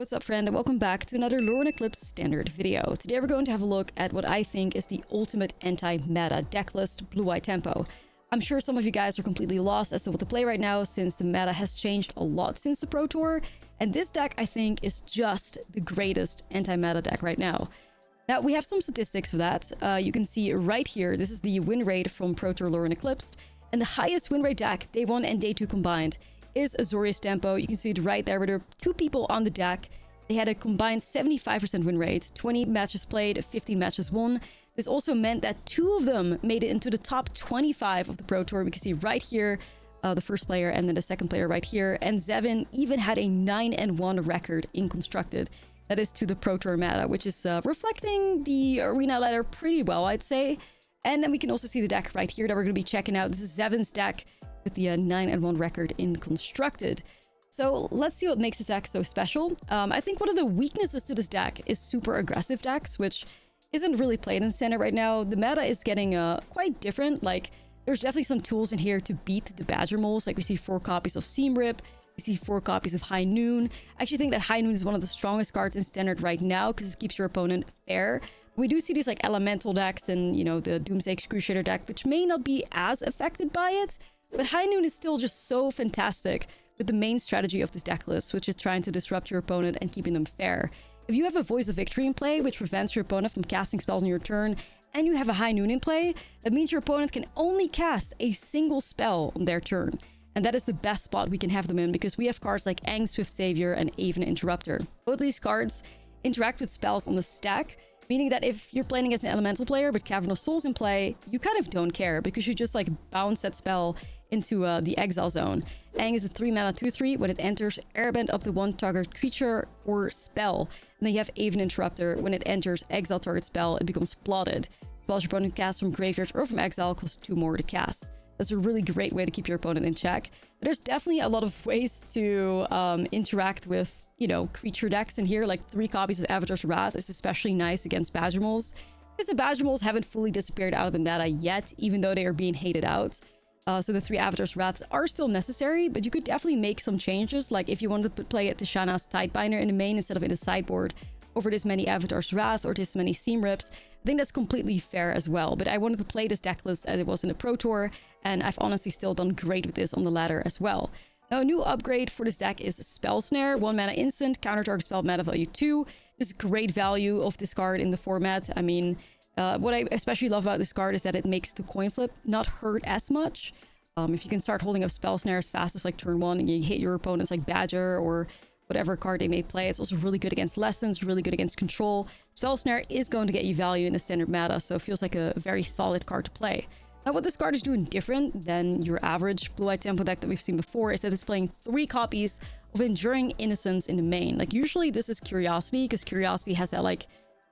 What's up, friend, and welcome back to another Lorwyn Eclipsed standard video. Today we're going to have a look at what I think is the ultimate anti-meta deck list, Blue-White Tempo. I'm sure some of you guys are completely lost as to what to play right now, since the meta has changed a lot since the Pro Tour, and this deck I think is just the greatest anti-meta deck right now. Now, we have some statistics for that. You can see right here, this is the win rate from Pro Tour Lorwyn Eclipsed, and the highest win rate deck, day 1 and day 2 combined, is Azorius Tempo. You can see it right there, where there are 2 people on the deck. They had a combined 75% win rate, 20 matches played, 15 matches won. This also meant that 2 of them made it into the top 25 of the Pro Tour. We can see right here, the first player and then the second player right here. And Zevin even had a 9-1 record in Constructed. That is to the Pro Tour meta, which is reflecting the arena ladder pretty well, I'd say. And then we can also see the deck right here that we're going to be checking out. This is Zevin's deck with the 9-1 record in Constructed. So let's see what makes this deck so special. I think one of the weaknesses to this deck is super aggressive decks, which isn't really played in Standard right now. The meta is getting quite different. Like, there's definitely some tools in here to beat the Badger Moles. Like, we see 4 copies of Seam Rip. We see 4 copies of High Noon. I actually think that High Noon is one of the strongest cards in Standard right now because it keeps your opponent fair. We do see these like elemental decks and, you know, the Doomsday Excruciator deck, which may not be as affected by it. But High Noon is still just so fantastic with the main strategy of this deck list, which is trying to disrupt your opponent and keeping them fair. If you have a Voice of Victory in play, which prevents your opponent from casting spells on your turn, and you have a High Noon in play, that means your opponent can only cast a single spell on their turn. And that is the best spot we can have them in, because we have cards like Aang, Swift Savior, and Aven Interrupter. Both these cards interact with spells on the stack, meaning that if you're playing against an elemental player with Cavern of Souls in play, you kind of don't care, because you just like bounce that spell into the exile zone. Aang is a 3-mana 2/3. When it enters, airbend up to 1 target creature or spell. And then you have Aven Interrupter. When it enters, exile target spell, it becomes blotted. Spells your opponent casts from graveyard or from exile cost 2 more to cast. That's a really great way to keep your opponent in check. But there's definitely a lot of ways to interact with, you know, creature decks in here. Like 3 copies of Avatar's Wrath is especially nice against Badger Moles, because the Badger Moles haven't fully disappeared out of the meta yet, even though they are being hated out. So the 3 Avatar's Wrath are still necessary, but you could definitely make some changes. Like if you wanted to play it Tishana's Tidebinder in the main instead of in the sideboard over this many Avatar's Wrath or this many Seam Rips, I think that's completely fair as well. But I wanted to play this deck list as it was in the Pro Tour, and I've honestly still done great with this on the ladder as well. Now, a new upgrade for this deck is Spell Snare, 1 mana instant, counter target spell, mana value 2. This is great value of this card in the format. I mean, what I especially love about this card is that it makes the coin flip not hurt as much. If you can start holding up Spell Snare as fast as like turn 1 and you hit your opponents like Badger or whatever card they may play, it's also really good against Lessons, really good against Control. Spell Snare is going to get you value in the Standard meta, so it feels like a very solid card to play. Now, what this card is doing different than your average Blue-White Tempo deck that we've seen before is that it's playing 3 copies of Enduring Innocence in the main. Like, usually this is Curiosity, because Curiosity has that like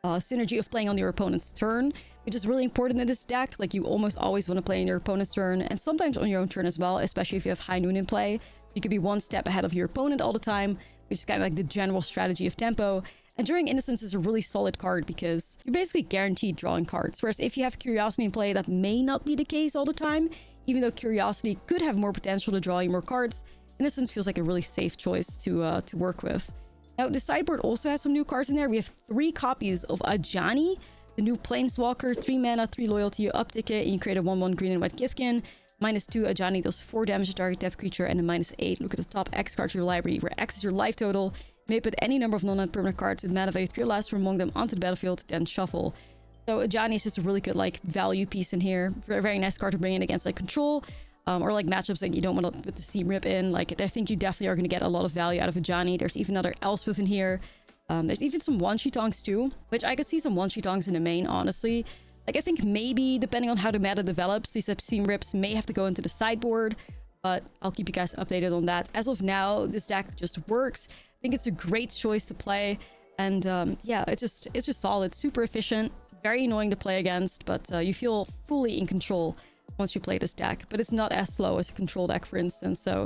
synergy of playing on your opponent's turn, which is really important in this deck. Like, you almost always want to play on your opponent's turn, and sometimes on your own turn as well, especially if you have High Noon in play. So you could be 1 step ahead of your opponent all the time, which is kind of like the general strategy of Tempo. Enduring Innocence is a really solid card because you're basically guaranteed drawing cards. Whereas if you have Curiosity in play, that may not be the case all the time. Even though Curiosity could have more potential to draw you more cards, Innocence feels like a really safe choice to work with. Now, the sideboard also has some new cards in there. We have 3 copies of Ajani, the new Planeswalker, 3 mana, 3 loyalty. You uptick it and you create a 1/1 green and white Githkin. -2, Ajani does 4 damage to target death creature, and a -8. Look at the top X card of your library, where X is your life total. You may put any number of non-land permanent cards with mana value 3 or less from among them onto the battlefield, then shuffle. So Ajani is just a really good like value piece in here. Very nice card to bring in against like Control, or like matchups that you don't want to put the Seam Rip in. Like, I think you definitely are going to get a lot of value out of Ajani. There's even another Elspeth in here. There's even some one-sheetongs too, which I could see some one-sheetongs in the main, honestly. Like, I think maybe, depending on how the meta develops, these Seam Rips may have to go into the sideboard, but I'll keep you guys updated on that. As of now, this deck just works. I think it's a great choice to play, and yeah, it's just solid, super efficient, very annoying to play against, but you feel fully in control once you play this deck. But it's not as slow as a Control deck, for instance, so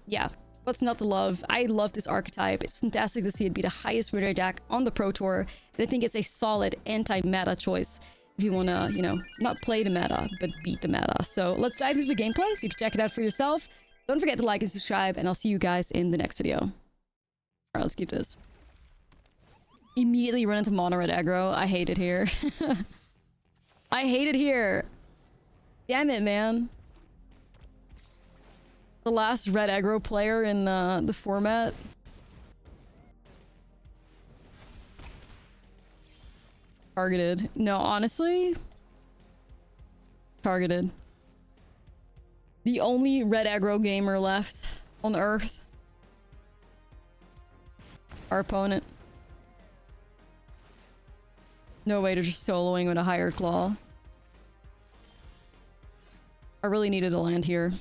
yeah. What's not to love? I love this archetype. It's fantastic to see it be the highest win rate deck on the Pro Tour, and I think it's a solid anti-meta choice if you want to, you know, not play the meta, but beat the meta. So let's dive into the gameplay so you can check it out for yourself. Don't forget to like and subscribe, and I'll see you guys in the next video. All right, let's keep this. Immediately run into mono red aggro. I hate it here. I hate it here. Damn it, man. The last red aggro player in the format. Targeted. No, honestly. Targeted. The only red aggro gamer left on Earth. Our opponent. No way, they're just soloing with a higher claw. I really needed a land here.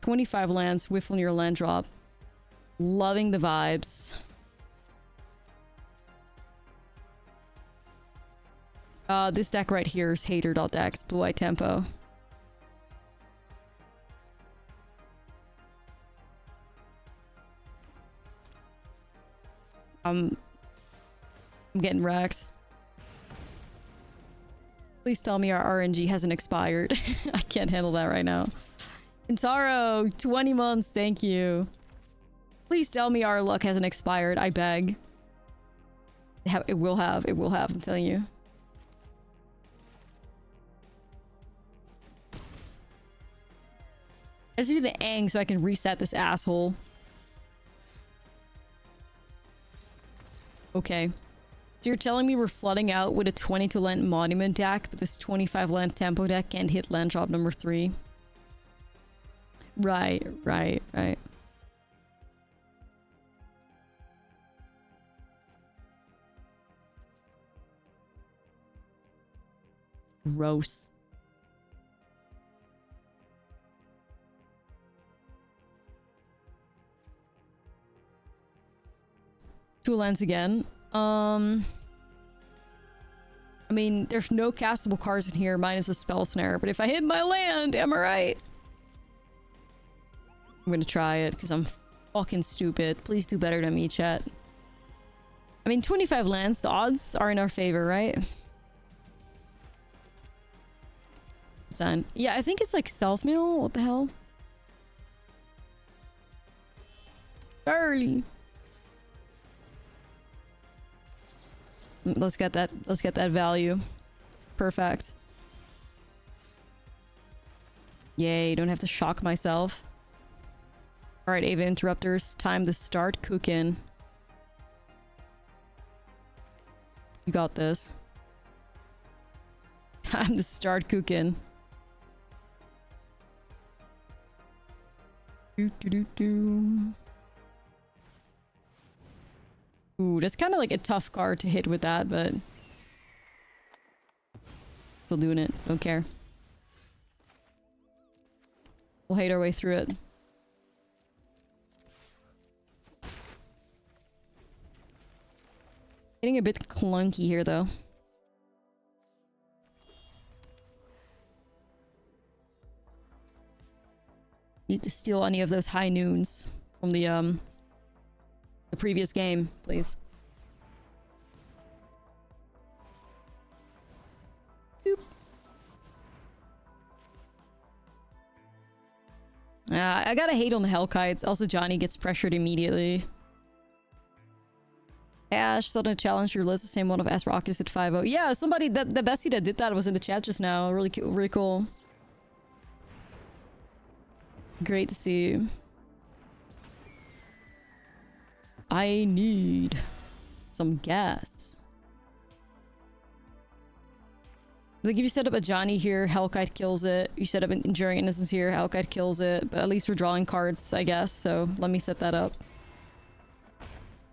25 lands, whiff on your land drop. Loving the vibes. This deck right here is hater.decks, blue-white tempo. I'm getting wrecked. Please tell me our RNG hasn't expired. I can't handle that right now. Intaro, 20 months, thank you. Please tell me our luck hasn't expired, I beg. It will have, I'm telling you. Let's do the Aang so I can reset this asshole. Okay. So you're telling me we're flooding out with a 22 land monument deck, but this 25 land tempo deck can't hit land drop number 3? Right. Gross. Two lands again. I mean, there's no castable cards in here minus a spell snare, but if I hit my land, am I right? I'm gonna try it because I'm fucking stupid. Please do better than me, chat. I mean, 25 lands, the odds are in our favor, right? It's on. Yeah, I think it's like self-mill. What the hell? Early. Let's get that value. Perfect. Yay, don't have to shock myself. Alright, Ava Interrupters, time to start cooking. You got this. Time to start cooking. Ooh, that's kind of like a tough card to hit with that, but... Still doing it. Don't care. We'll hate our way through it. Getting a bit clunky here, though. Need to steal any of those high noons from the previous game, please. Boop. I gotta hate on the Hellkites. Also, Johnny gets pressured immediately. Ash, suddenly challenge your list. The same one of S Rockets at 5-0. Yeah, somebody the bestie that did that was in the chat just now. Really cool. Great to see. I need some gas. Like if you set up a Johnny here, Hellkite kills it. You set up an Enduring Innocence here, Hellkite kills it. But at least we're drawing cards, I guess. So let me set that up.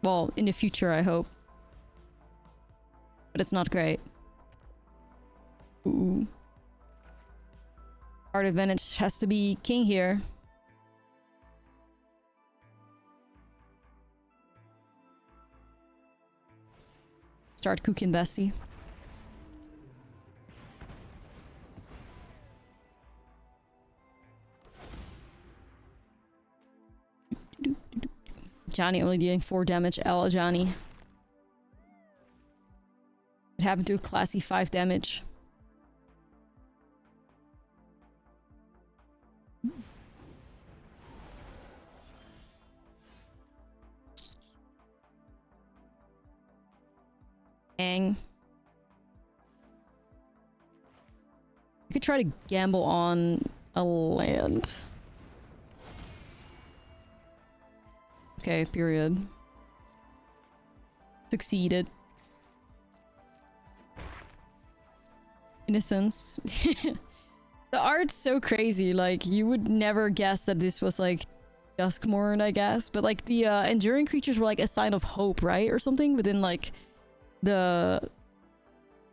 Well, in the future, I hope. But it's not great. Ooh. Card advantage has to be king here. Start cooking, bestie. Johnny only dealing 4 damage. L Johnny. It happened to a classy 5 damage. Dang. You could try to gamble on a land. Okay, period. Succeeded. Innocence. The art's so crazy, like, you would never guess that this was, like, Duskmourn, I guess. But, like, the enduring creatures were, like, a sign of hope, right? Or something within, like, the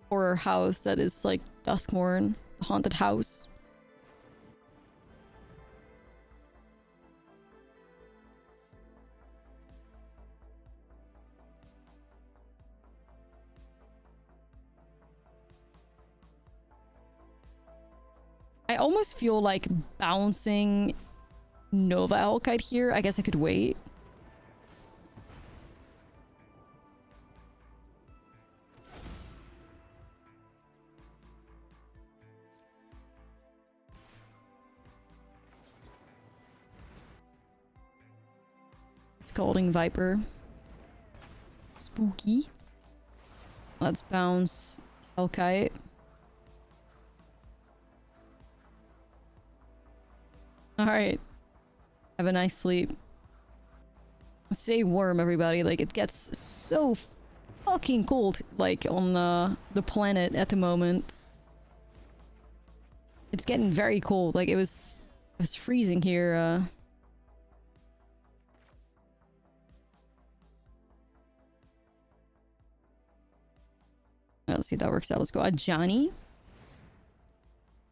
horror house that is, like, Duskmourn. The haunted house. I almost feel like bouncing Nova Hellkite here. I guess I could wait. Scalding Viper. Spooky. Let's bounce Hellkite. Alright. Have a nice sleep. Stay warm, everybody. Like, it gets so fucking cold, like, on the planet at the moment. It's getting very cold. Like, it was freezing here, Let's see if that works out. Let's go. Johnny.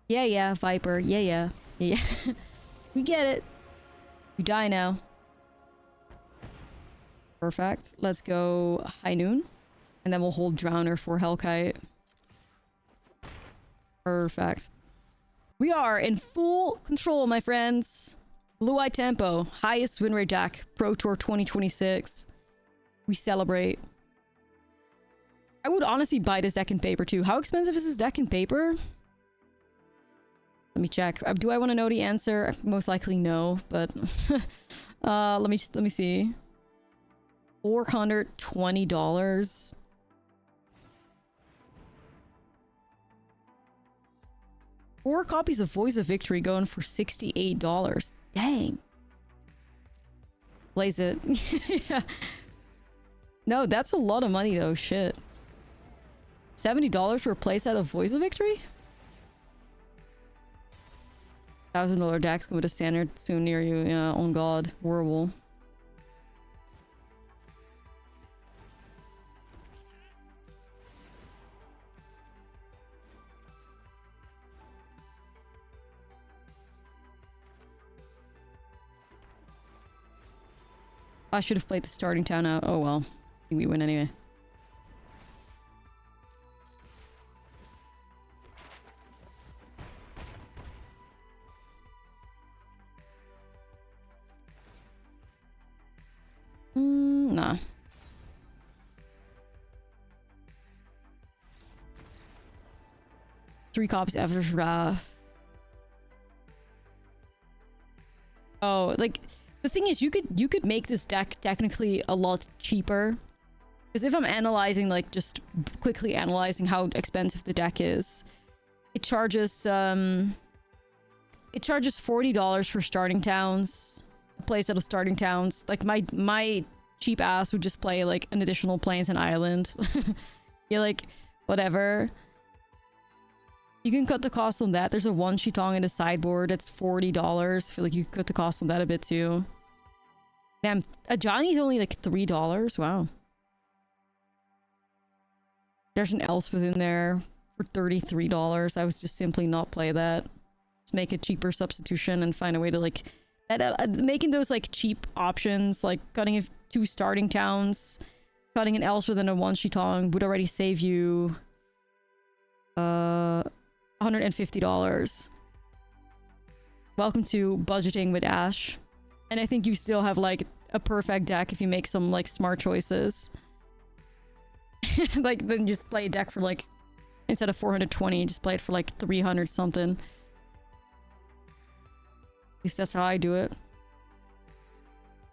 Yeah, Viper. Yeah. We get it. You die now. Perfect. Let's go High Noon. And then we'll hold Drowner for Hellkite. Perfect. We are in full control, my friends. Blue Eye Tempo. Highest win rate deck. Pro Tour 2026. We celebrate. I would honestly buy this deck in paper too. How expensive is this deck in paper? Let me check. Do I want to know the answer? Most likely no, but let me see. $420. Four copies of Voice of Victory going for $68. Dang. Blaze it. Yeah. No, that's a lot of money though. Shit. $70 for a playset of Voice of Victory? $1,000 decks come with a standard soon near you. Yeah, on God. Horrible. I should have played the starting town out. Oh well. I think we win anyway. Nah. Three copies after Wrath. Oh, like the thing is, you could make this deck technically a lot cheaper. Because if I'm analyzing, like just quickly analyzing how expensive the deck is, it charges $40 for starting towns. A playset of starting towns. Like my cheap ass would just play like an additional plains and island. Yeah, like whatever. You can cut the cost on that. There's a one Shitong in the sideboard. That's $40. I feel like you could cut the cost on that a bit too. Damn, a Johnny's only like $3. Wow. There's an Elspeth in there for $33. I would just simply not play that. Just make a cheaper substitution and find a way to like... making those like cheap options, like cutting two starting towns, cutting an Elspeth and a one Shitong would already save you... $150. Welcome to budgeting with Ash. And I think you still have like a perfect deck if you make some like smart choices. Like then just play a deck for like, instead of 420, just play it for like 300 something. At least that's how I do it.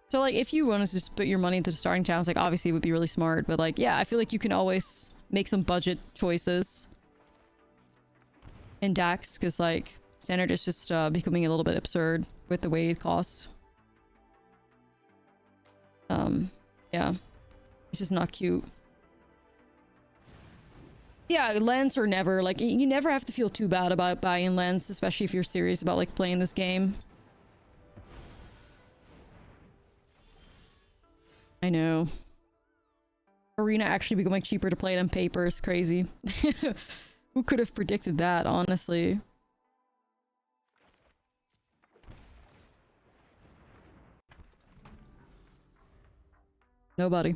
So like if you wanted to just put your money into the starting towns, like obviously it would be really smart, but like yeah, I feel like you can always make some budget choices in decks, because like standard is just becoming a little bit absurd with the way it costs. Yeah, it's just not cute. Yeah, lands are never like, you never have to feel too bad about buying lands, especially if you're serious about like playing this game. I know. Arena actually becoming cheaper to play than paper is crazy. Who could have predicted that, honestly? Nobody.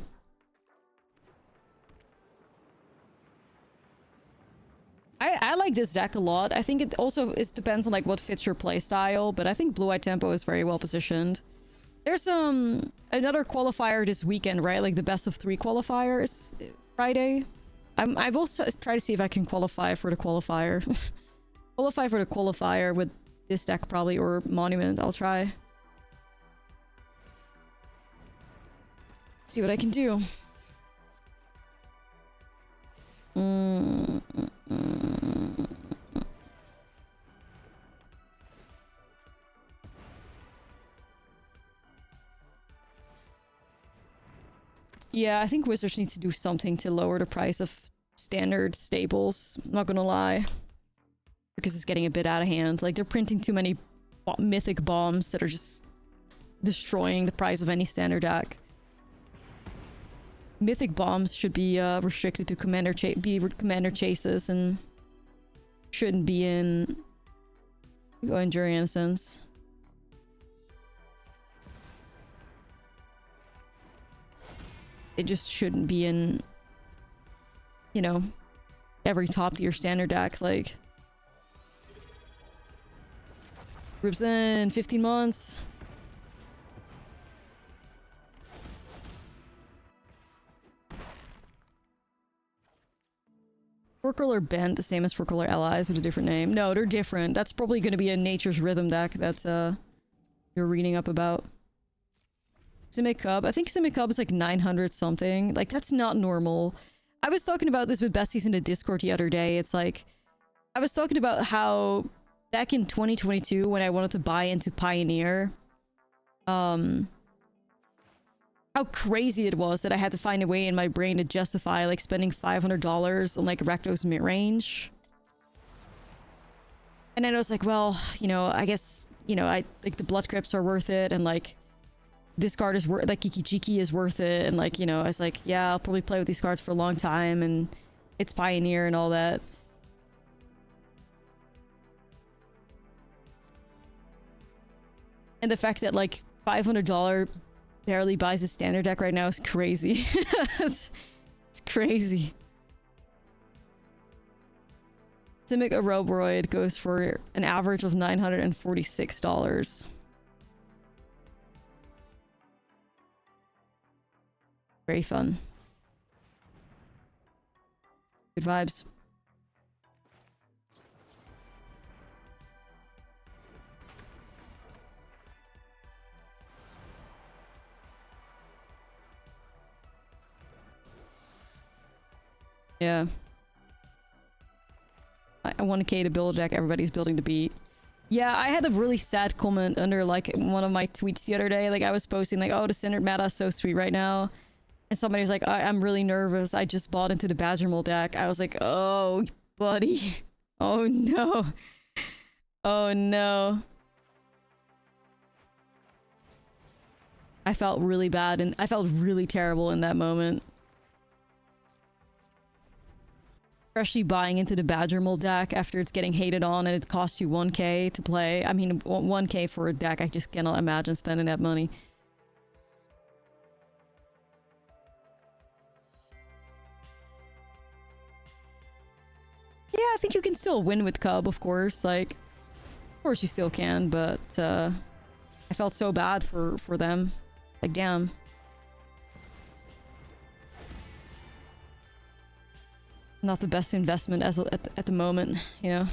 I like this deck a lot. I think it also depends on like what fits your play style, but I think Blue-Eye Tempo is very well positioned. There's another qualifier this weekend, right? Like the best of 3 qualifier is Friday. I've also tried to see if I can qualify for the qualifier. Qualify for the qualifier with this deck probably, or Monument. I'll try. See what I can do. Yeah, I think Wizards need to do something to lower the price of standard staples. I'm not gonna lie. Because it's getting a bit out of hand. Like, they're printing too many mythic bombs that are just destroying the price of any standard deck. Mythic bombs should be restricted to commander chases and shouldn't be in Enduring Innocence. It just shouldn't be in, you know, every top tier standard deck. Like, Rips in 15 months. Forkroller Bent, the same as Forkroller Allies with a different name. No, they're different. That's probably going to be a Nature's Rhythm deck that you're reading up about. Simic Cub. I think Simic Cub is like 900 something. Like, that's not normal. I was talking about this with Besties in the Discord the other day. It's like, I was talking about how back in 2022 when I wanted to buy into Pioneer, how crazy it was that I had to find a way in my brain to justify like spending $500 on like Rakdos mid-range. And then I was like, well, you know, I guess, you know, I like the Blood Crypts are worth it, and like this card is worth, like Kiki-Jiki is worth it, and like, you know, I was like, yeah, I'll probably play with these cards for a long time, and it's Pioneer and all that. And the fact that like $500 barely buys a standard deck right now is crazy. it's crazy. Simic Aerobroid goes for an average of $946. Very fun. Good vibes. Yeah. I want a K to build a deck everybody's building to beat. Yeah, I had a really sad comment under like one of my tweets the other day. Like, I was posting like, oh, the standard meta is so sweet right now. And somebody was like, I'm really nervous. I just bought into the Badger Mold deck. I was like, oh, buddy. Oh, no. Oh, no. I felt really bad and I felt really terrible in that moment. Especially buying into the Badger Mold deck after it's getting hated on and it costs you 1k to play. I mean, 1k for a deck. I just cannot imagine spending that money. Yeah, I think you can still win with Cub, of course. Like, of course you still can, but I felt so bad for them. Like, damn. Not the best investment as at the moment, you know.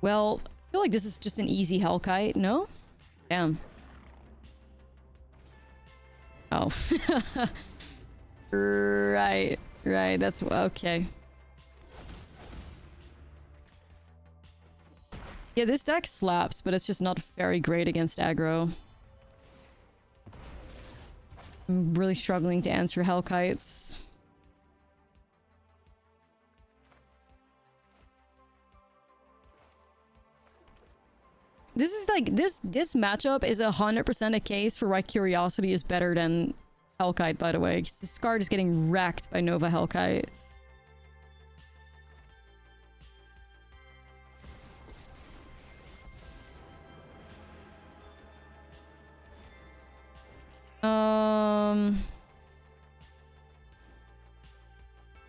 Well, feel like this is just an easy Hellkite, no? Damn. Oh. Right, right, that's... okay. Yeah, this deck slaps, but it's just not very great against aggro. I'm really struggling to answer Hellkites. This is like, this matchup is 100% a case for why Curiosity is better than Hellkite, by the way. This card is getting wrecked by Nova Hellkite.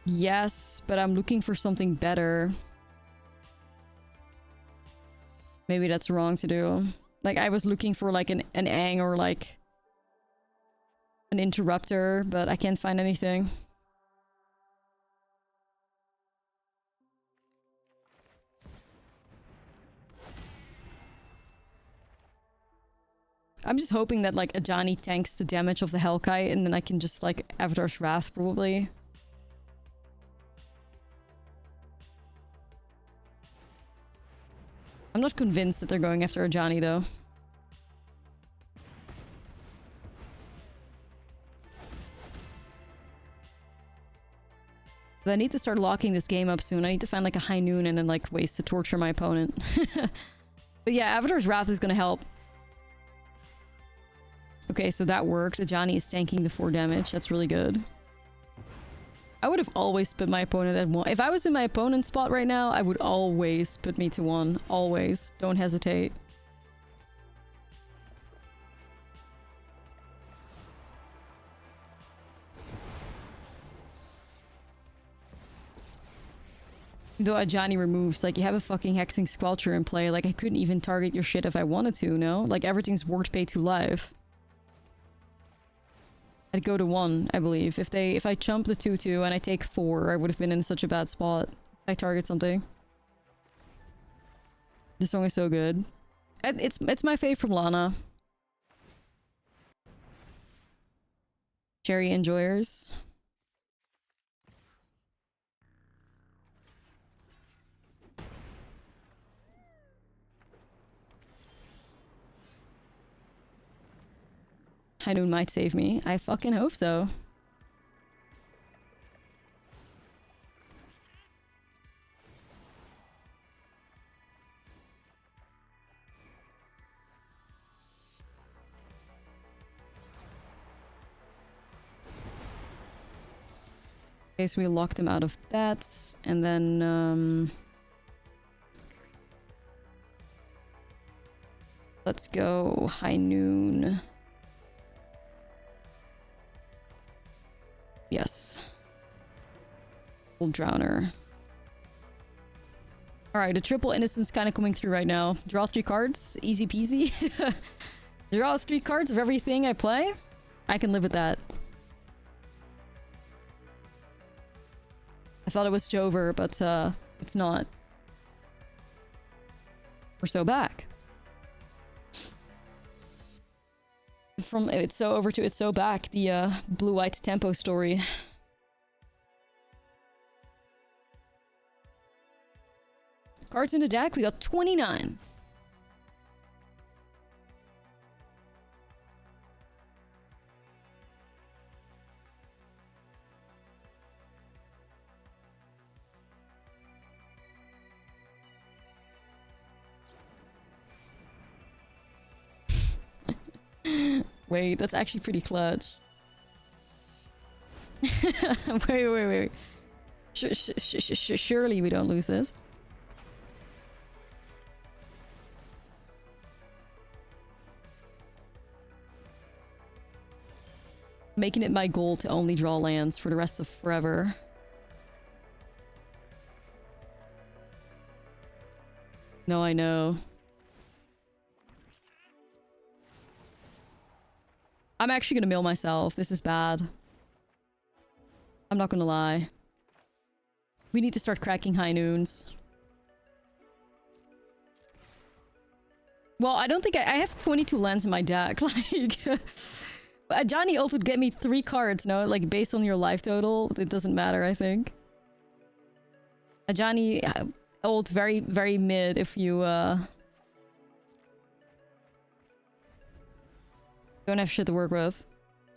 Yes, but I'm looking for something better. Maybe that's wrong to do. Like, I was looking for like an Ang or like an Interrupter, but I can't find anything. I'm just hoping that like Ajani tanks the damage of the Hellkite and then I can just like Avatar's Wrath probably. I'm not convinced that they're going after Ajani though. But I need to start locking this game up soon. I need to find like a high noon and then like ways to torture my opponent. But yeah, Avatar's Wrath is gonna help. Okay, so that worked. Ajani is tanking the 4 damage. That's really good. I would have always put my opponent at 1. If I was in my opponent's spot right now, I would always put me to 1. Always. Don't hesitate. Though Ajani removes, like, you have a fucking Hexing Squelcher in play. Like, I couldn't even target your shit if I wanted to, no? Like, everything's worked pay to live. I'd go to 1, I believe. If I chump the 2-2 and I take 4, I would have been in such a bad spot. If I target something. This song is so good. It's my fave from Lana. Cherry enjoyers. High Noon might save me. I fucking hope so. Okay, so we locked him out of bats, and then let's go High Noon. Yes. Old Drowner. Alright, a triple innocence kind of coming through right now. Draw 3 cards. Easy peasy. Draw 3 cards of everything I play. I can live with that. I thought it was Jover, but it's not. We're so back. From It's So Over to It's So Back, the blue-white tempo story. Cards in the deck, we got 29. Wait, that's actually pretty clutch. wait. Surely we don't lose this. Making it my goal to only draw lands for the rest of forever. No, I know. I'm actually gonna mill myself. This is bad. I'm not gonna lie. We need to start cracking High Noons. Well, I don't think I have 22 lands in my deck. Like, Johnny also would get me 3 cards, no? Like, based on your life total, it doesn't matter, I think. Johnny ult very, very mid if you, don't have shit to work with.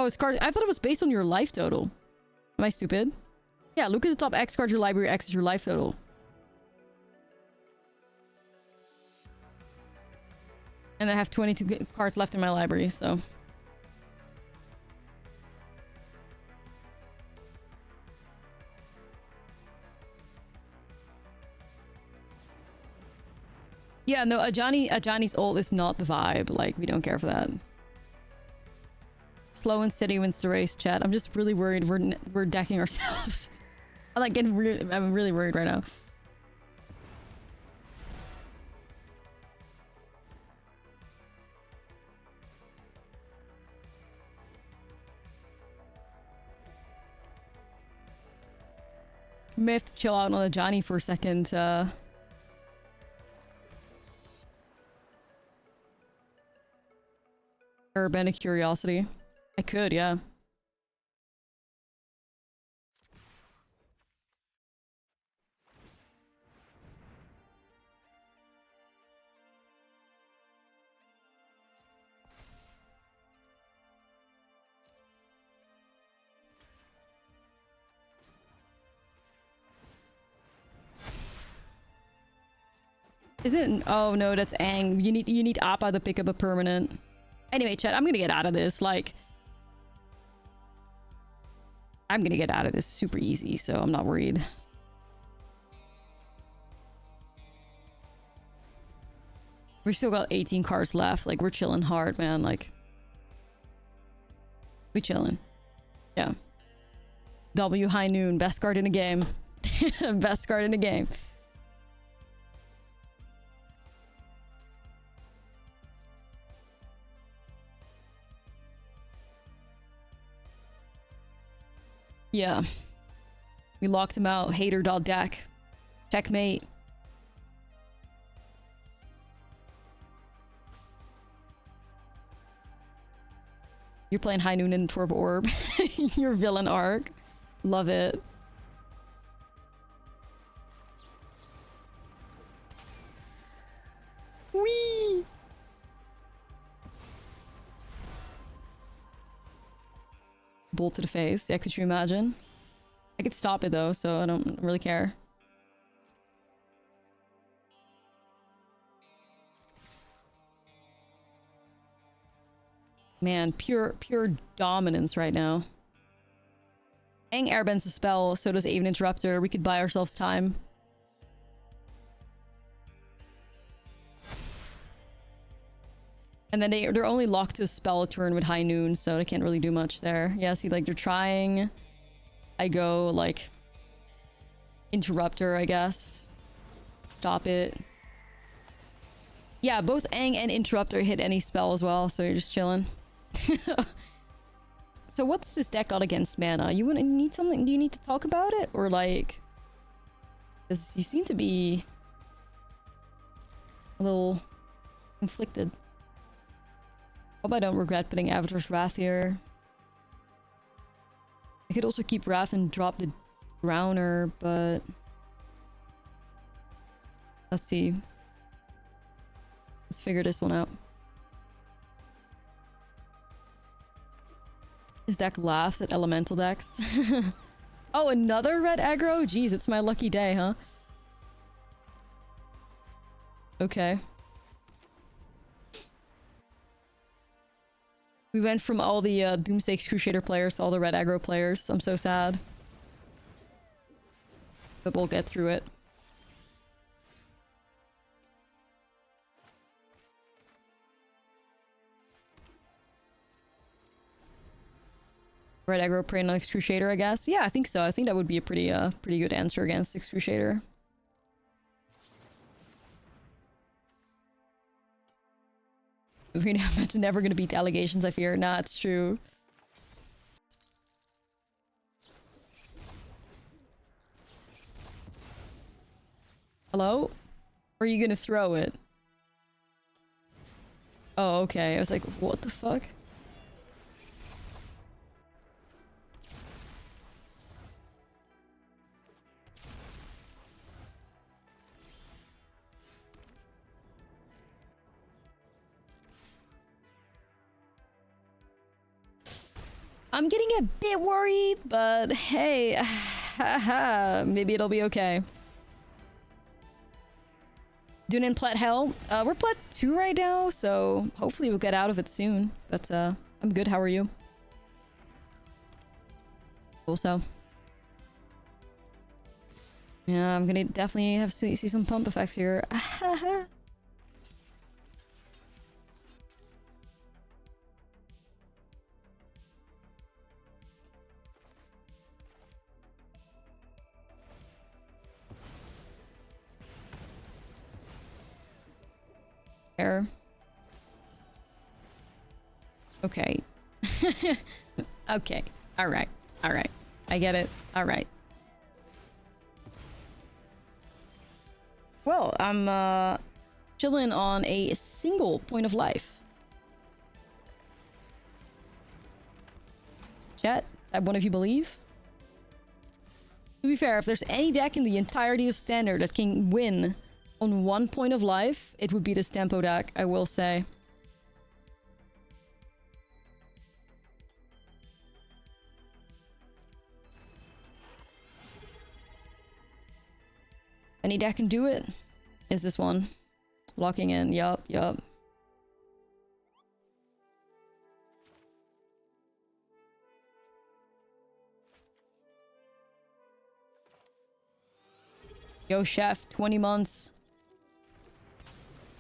Oh, it's cards. I thought it was based on your life total. Am I stupid? Yeah, look at the top X card, your library X is your life total. And I have 22 cards left in my library, so... Yeah, no, Ajani's ult is not the vibe. Like, we don't care for that. Slow and steady wins the race, chat. I'm just really worried we're decking ourselves. I'm like getting really... I'm really worried right now. We may have to chill out on Ajani for a second. Urban curiosity. I could, yeah. Isn't... Oh no, that's Aang. You need Appa to pick up a permanent. Anyway, chat, I'm gonna get out of this. Like, I'm gonna get out of this super easy, so I'm not worried. We still got 18 cards left. Like, we're chilling hard, man. Like, we chilling. Yeah. W High Noon, best card in the game. Best card in the game. Yeah. We locked him out. Hater.deck. Checkmate. You're playing High Noon in Torb Orb. Your villain arc. Love it. Whee! Bolt to the face. Yeah, could you imagine? I could stop it though, so I don't really care. Man, pure dominance right now. Aang airbends a spell, so does Aven Interrupter. We could buy ourselves time. And then they're only locked to a spell a turn with High Noon, so they can't really do much there. Yeah, see, like, they're trying. I go, like, Interrupter, I guess. Stop it. Yeah, both Aang and Interrupter hit any spell as well, so you're just chilling. So what's this deck got against mana? You need something? Do you need to talk about it? Or, like... Because you seem to be... a little... conflicted. Hope I don't regret putting Avatar's Wrath here. I could also keep Wrath and drop the Drowner, but... Let's see. Let's figure this one out. This deck laughs at elemental decks. Oh, another red aggro? Jeez, it's my lucky day, huh? Okay. We went from all the Doomsday Crusader players to all the red aggro players. I'm so sad. But we'll get through it. Red aggro praying on Crusader, I guess. Yeah, I think so. I think that would be a pretty good answer against Crusader. We're never gonna beat the allegations, I fear. Nah, it's true. Hello? Or are you gonna throw it? Oh, okay. I was like, what the fuck? I'm getting a bit worried, but hey, maybe it'll be okay. Doing in Plat Hell? We're Plat 2 right now, so hopefully we'll get out of it soon. But I'm good, how are you? Also. Yeah, I'm gonna definitely have to see some pump effects here. Error. Okay. Okay. Alright. Alright. I get it. Alright. Well, I'm chilling on a single point of life. Chat, that one of you believe? To be fair, if there's any deck in the entirety of Standard that can win on 1 point of life, it would be this tempo deck, I will say. Any deck can do it is this one. Locking in, yup. Yo, Chef, 20 months.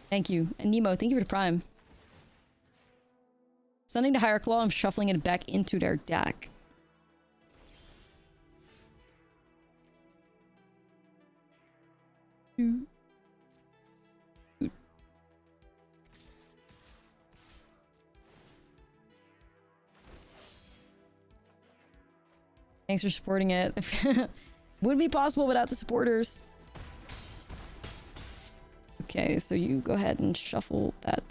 Thank you. And Nemo, thank you for the prime. Sending the Higher Claw, I'm shuffling it back into their deck. Thanks for supporting it. Wouldn't be possible without the supporters. Okay, so you go ahead and shuffle that.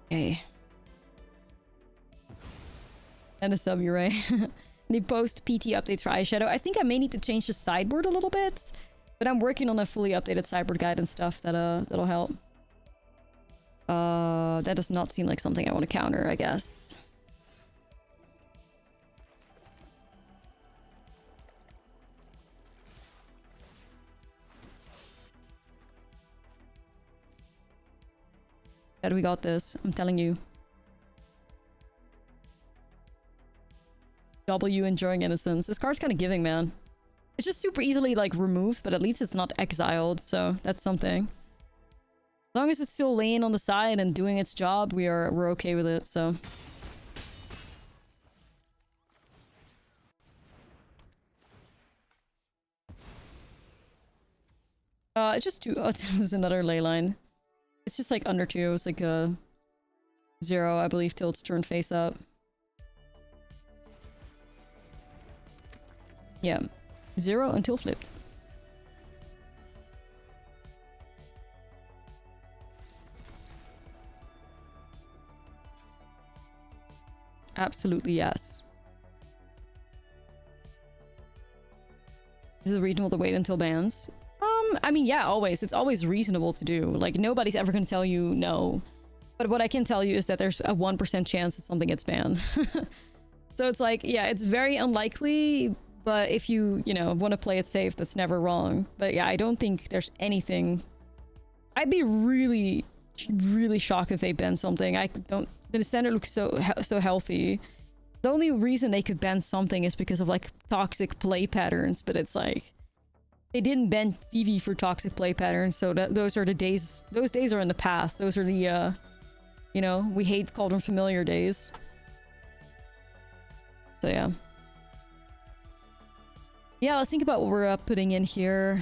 Okay. And a sub, you're right. They post PT updates for Eyeshadow. I think I may need to change the sideboard a little bit, but I'm working on a fully updated sideboard guide and stuff that that'll help. That does not seem like something I want to counter, I guess. That we got this, I'm telling you. W enjoying innocence. This card's kind of giving, man. It's just super easily like removed, but at least it's not exiled, so that's something. As long as it's still laying on the side and doing its job, we're okay with it, so. It's just two. Oh, it's another ley line. It's just like under 2. It's like a 0, I believe, till it's turned face up. Yeah. 0 until flipped. Absolutely, yes. Is it reasonable to wait until bans? I mean, yeah, always. It's always reasonable to do. Like, nobody's ever going to tell you no. But what I can tell you is that there's a 1% chance that something gets banned. So it's like, yeah, it's very unlikely, but if you know, want to play it safe, that's never wrong. But yeah, I don't think there's anything... I'd be really, really shocked if they ban something. I don't... The standard looks so healthy. The only reason they could ban something is because of, like, toxic play patterns, but it's like... they didn't ban Vivi for toxic play patterns, so those are the days. Those days are in the past. Those are the, you know, we hate Cauldron Familiar days. So yeah. Yeah, let's think about what we're putting in here.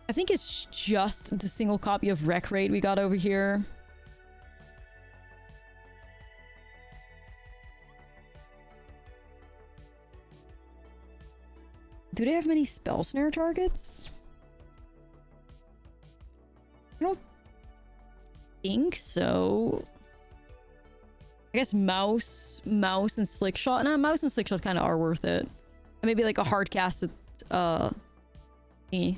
I think it's just the single copy of WINRATE we got over here. Do they have many spell snare targets? I don't think so. I guess mouse and slick shot. Nah, mouse and slick shot kind of are worth it. And maybe like a hard casted thingy.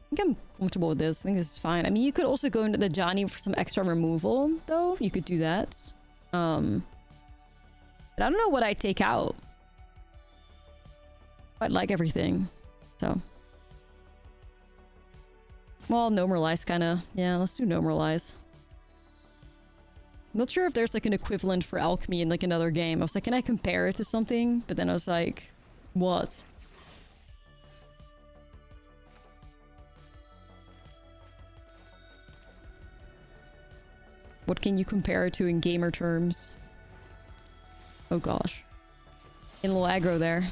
I think I'm comfortable with this. I think this is fine. I mean, you could also go into the Johnny for some extra removal, though. You could do that. But I don't know what I'd take out. I'd like everything. So. Well, Gnomerlize kind of. Yeah, let's do Gnomerlize. I'm not sure if there's like an equivalent for alchemy in like another game. I was like, can I compare it to something? But then I was like, what? What can you compare it to in gamer terms? Oh gosh. In a little aggro there.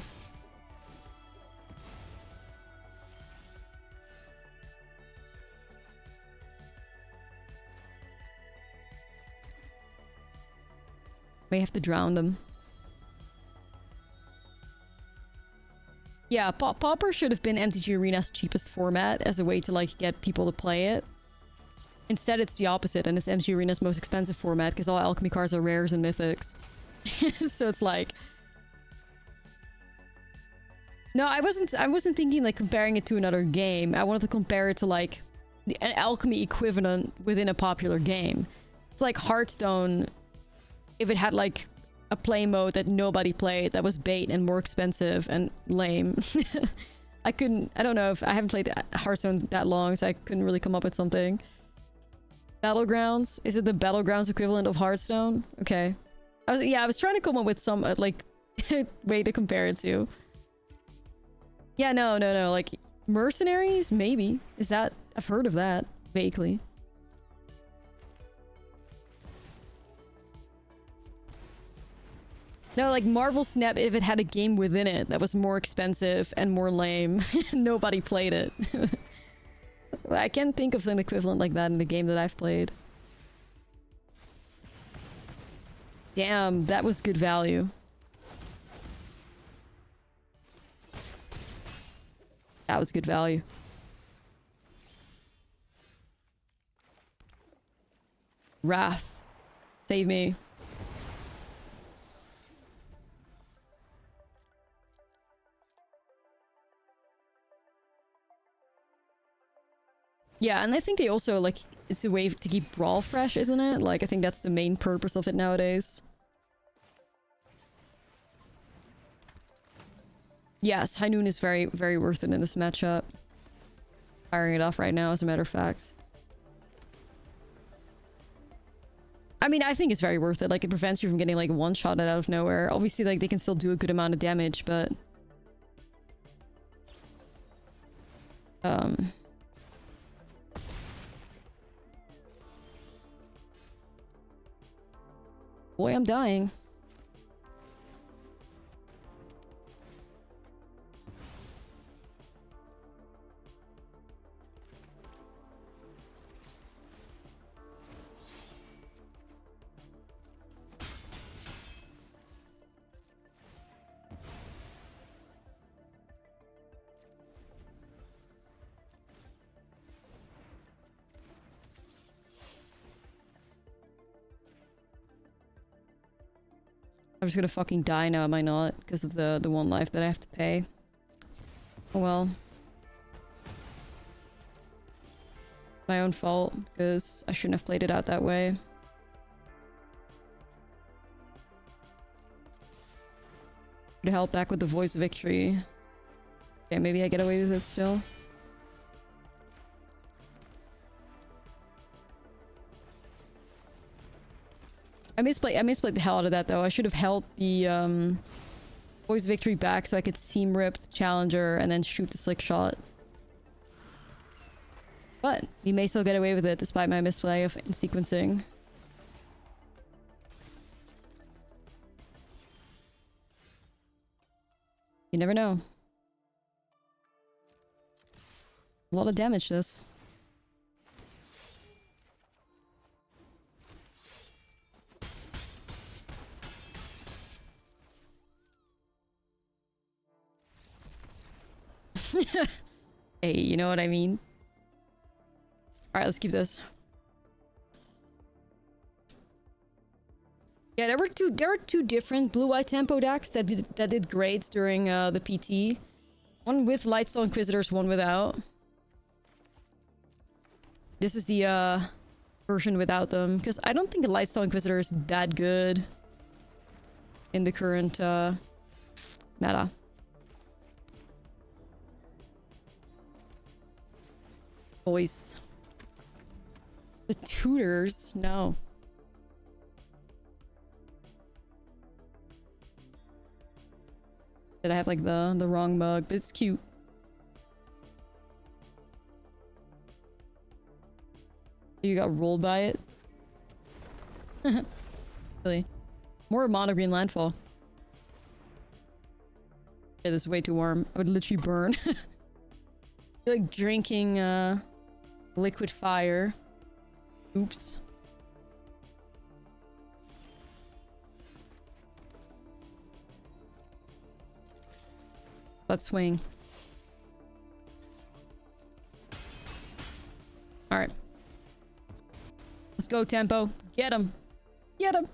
May have to drown them. Yeah, Pauper should have been MTG Arena's cheapest format as a way to like get people to play it. Instead, it's the opposite, and it's MTG Arena's most expensive format because all alchemy cards are rares and mythics. So it's like, no, I wasn't thinking like comparing it to another game. I wanted to compare it to like an alchemy equivalent within a popular game. It's like Hearthstone, if it had like a play mode that nobody played, that was bait and more expensive and lame. I don't know, if I haven't played Hearthstone that long, so I couldn't really come up with something. Battlegrounds? Is it the Battlegrounds equivalent of Hearthstone? Okay. I was trying to come up with some like way to compare it to. Yeah, no. Like Mercenaries, maybe. Is that? I've heard of that vaguely. No, like Marvel Snap, if it had a game within it that was more expensive and more lame, nobody played it. I can't think of an equivalent like that in the game that I've played. Damn, that was good value. That was good value. Wrath. Save me. Yeah, and I think they also, like, it's a way to keep Brawl fresh, isn't it? Like, I think that's the main purpose of it nowadays. Yes, High Noon is very, very worth it in this matchup. Firing it off right now, as a matter of fact. I mean, I think it's very worth it. Like, it prevents you from getting, like, one-shotted out of nowhere. Obviously, like, they can still do a good amount of damage, but... Boy, I'm dying. I'm just gonna fucking die now, am I not? Because of the one life that I have to pay. Oh well. My own fault, because I shouldn't have played it out that way. To help back with the voice victory. Okay, maybe I get away with it still. I misplayed the hell out of that though. I should have held the Boys Victory back so I could seam rip the Challenger and then shoot the Slick Shot. But we may still get away with it despite my misplay of in sequencing. You never know. A lot of damage this. Hey, you know what I mean? Alright, let's keep this. Yeah, there were two different blue-white tempo decks that did great during the PT. One with Lightstone Inquisitors, one without. This is the version without them, because I don't think the Lightstone Inquisitor is that good in the current meta. Boys. The tutors? No. Did I have like the wrong mug? But it's cute. You got rolled by it? Really? More mono green landfall. Yeah, this is way too warm. I would literally burn. Like drinking liquid fire. Oops. Let's swing. Alright. Let's go, tempo. Get him. Get him.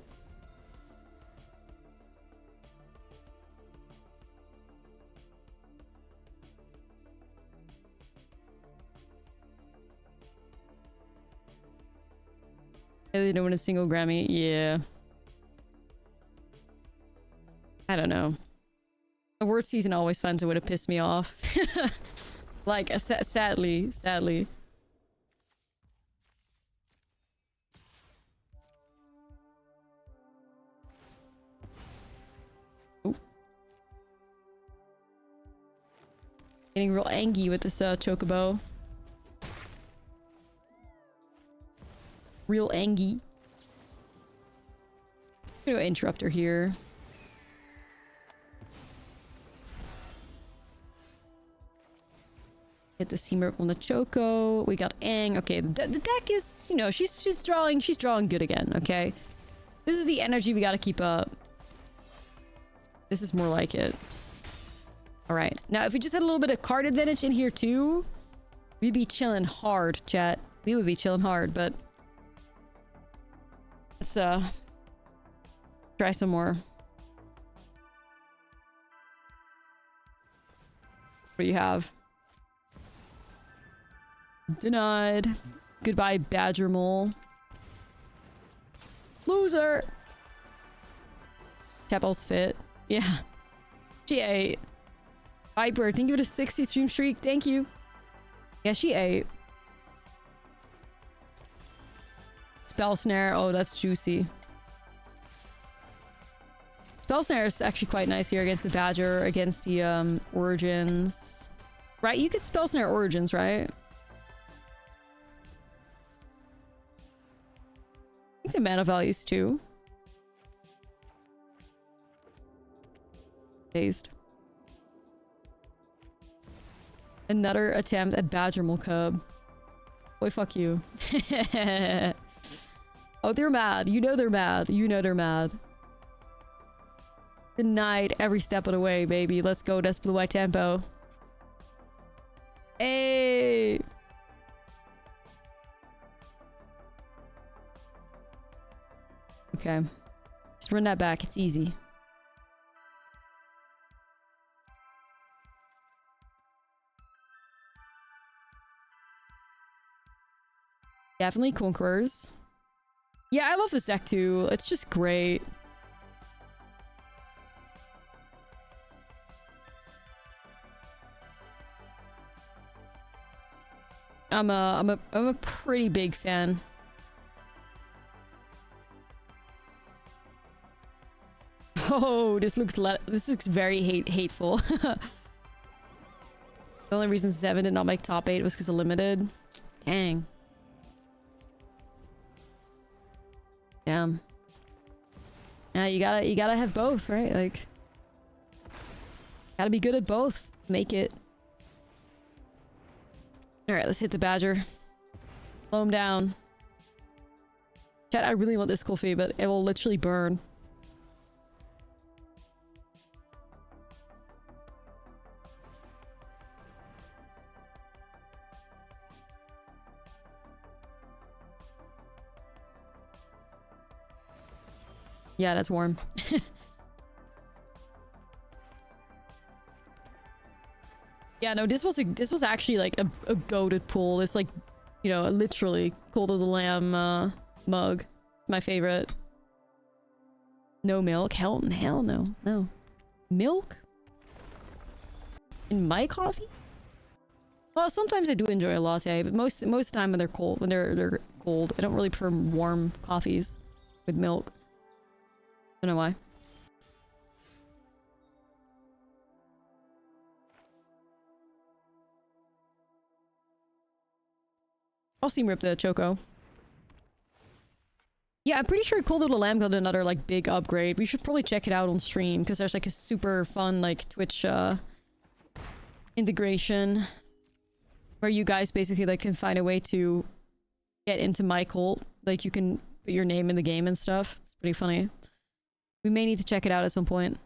They don't win a single Grammy. Yeah. I don't know. The word season always finds a way to piss me off. Like, sadly. Ooh. Getting real angry with this chocobo. Real angry. I'm gonna interrupt her here. Hit the seam rip on the Choco. We got Aang. Okay, the deck is, you know, she's drawing good again, okay? This is the energy we gotta keep up. This is more like it. Alright. Now, if we just had a little bit of card advantage in here too, we'd be chilling hard, chat. We would be chilling hard, but let's try some more. What do you have? Denied. Goodbye, Badger Mole. Loser. Chapel's fit. Yeah. She ate. Viper, thank you for the 60 stream streak. Thank you. Yeah, she ate. Spell Snare. Oh, that's juicy. Spell Snare is actually quite nice here against the Badger, against the Origins. Right? You could Spell Snare Origins, right? I think the mana values too. Based. Another attempt at Badger Mole Cub. Boy, fuck you. Oh, they're mad. You know they're mad. You know they're mad. Denied every step of the way, baby. Let's go. That's blue-white tempo. Hey! Okay. Just run that back. It's easy. Definitely Conquerors. Yeah, I love this deck too. It's just great. I'm a pretty big fan. Oh, this looks very hateful. The only reason 7 did not make top 8 was because of limited. Dang. Damn. Yeah, you gotta have both, right? Like, gotta be good at both. Make it. All right, let's hit the badger. Slow him down. Chat, I really want this coffee, but it will literally burn. Yeah, that's warm. Yeah, no, this was actually like a goated pull. It's like, you know, literally Cold of the Lamb mug. My favorite. No milk? Hell no. No. Milk? In my coffee? Well, sometimes I do enjoy a latte, but most of the time when they're cold, they're cold, I don't really prefer warm coffees with milk. Don't know why. I'll see him rip the Choco. Yeah, I'm pretty sure Cold Little Lamb got another like big upgrade. We should probably check it out on stream because there's like a super fun like Twitch integration where you guys basically like can find a way to get into my cult. Like you can put your name in the game and stuff. It's pretty funny. We may need to check it out at some point.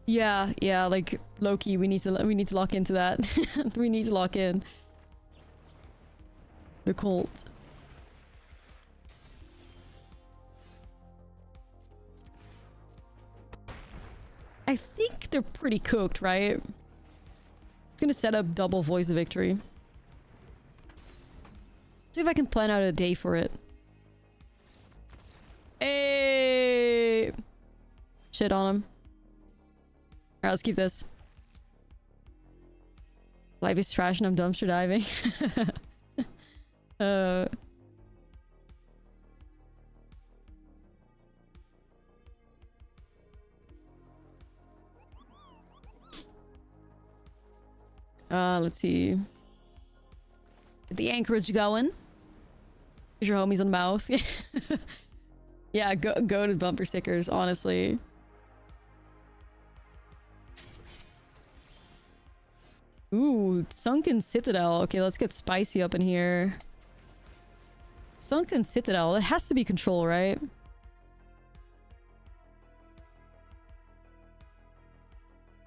Yeah, like Loki, we need to lock into that. We need to lock in the cult. I think they're pretty cooked, right? I'm gonna set up double Voice of Victory. See if I can plan out a day for it. Hey! Shit on him. Alright, let's keep this. Life is trash and I'm dumpster diving. Let's see. Get the anchorage going. Here's your homies on the mouth. Yeah, go to bumper stickers, honestly. Ooh, Sunken Citadel. Okay, let's get spicy up in here. Sunken Citadel. It has to be control, right?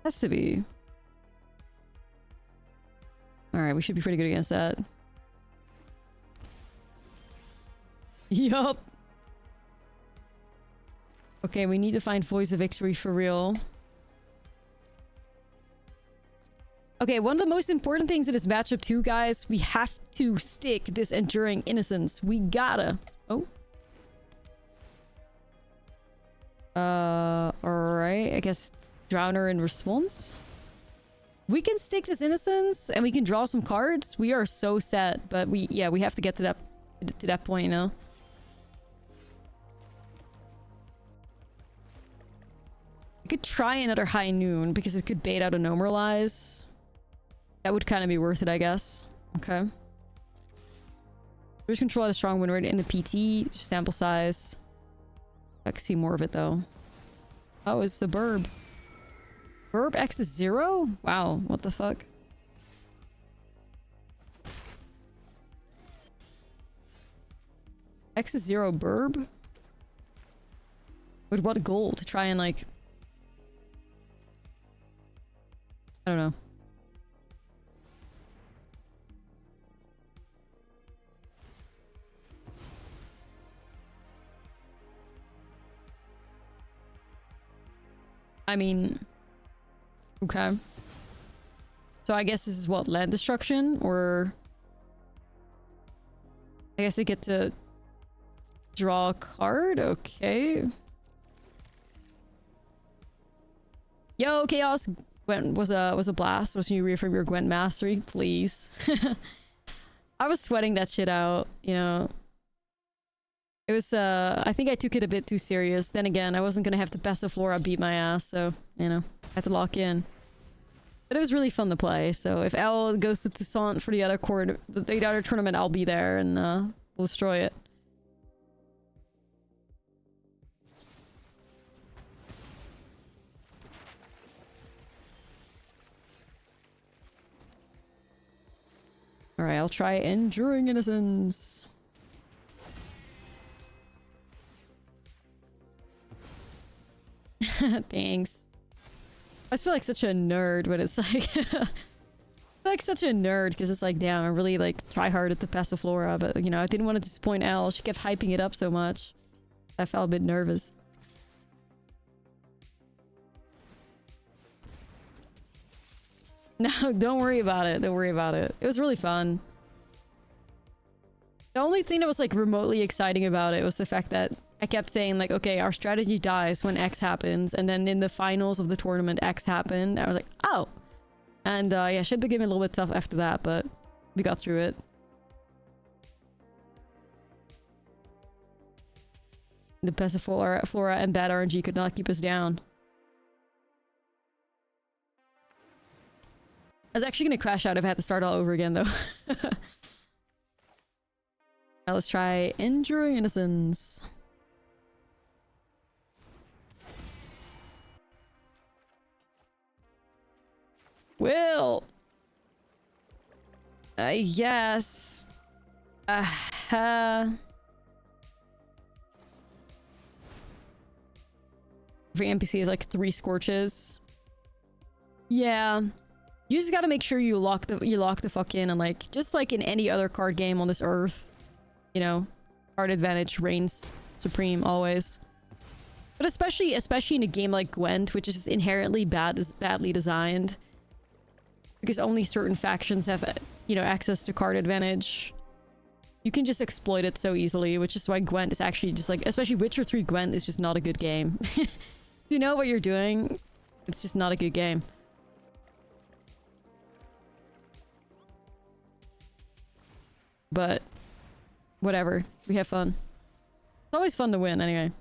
Has to be. Alright, we should be pretty good against that. Yup. Okay, we need to find Voice of Victory for real. Okay, one of the most important things in this matchup too, guys, we have to stick this Enduring Innocence. We gotta. Oh. Alright, I guess Drowner in response. We can stick this Innocence and we can draw some cards. We are so set, but we have to get to that point, you know. I could try another High Noon because it could bait out a Normalize. That would kind of be worth it, I guess. Okay. There's control at a strong win rate in the PT. Sample size. I can see more of it, though. Oh, it's the Burb. Burb X is 0? Wow, what the fuck? X is 0 Burb? With what goal? To try and, like... I don't know. I mean... Okay. So I guess this is what? Land destruction? Or... I guess I get to... draw a card? Okay. Yo, Chaos! Gwent was a blast. Was you reaffirm your Gwent mastery, please? I was sweating that shit out, you know. It was, I think I took it a bit too serious. Then again, I wasn't gonna have the Passiflora beat my ass, so, you know, I had to lock in. But it was really fun to play, so if L goes to Toussaint for the other tournament, I'll be there and we'll destroy it. Alright, I'll try Enduring Innocence. Thanks. I just feel like such a nerd when it's like... like such a nerd because it's like, damn, I really like try hard at the Passiflora, but you know, I didn't want to disappoint Elle. She kept hyping it up so much. I felt a bit nervous. No, don't worry about it. Don't worry about it. It was really fun. The only thing that was like remotely exciting about it was the fact that I kept saying like, okay, our strategy dies when X happens, and then in the finals of the tournament X happened. I was like, oh! And yeah, shit did get me a little bit tough after that, but we got through it. The Passiflora and bad RNG could not keep us down. I was actually gonna crash out if I had to start all over again, though. Now let's try Enduring Innocence. Will! Yes. Every NPC is like 3 Scorches. Yeah. You just gotta make sure you lock the fuck in, and like, just like in any other card game on this earth, you know, card advantage reigns supreme always. But especially in a game like Gwent, which is just inherently badly designed, because only certain factions have, you know, access to card advantage. You can just exploit it so easily, which is why Gwent is actually just like, especially Witcher 3 Gwent is just not a good game. You know what you're doing, it's just not a good game. But whatever, we have fun. It's always fun to win anyway.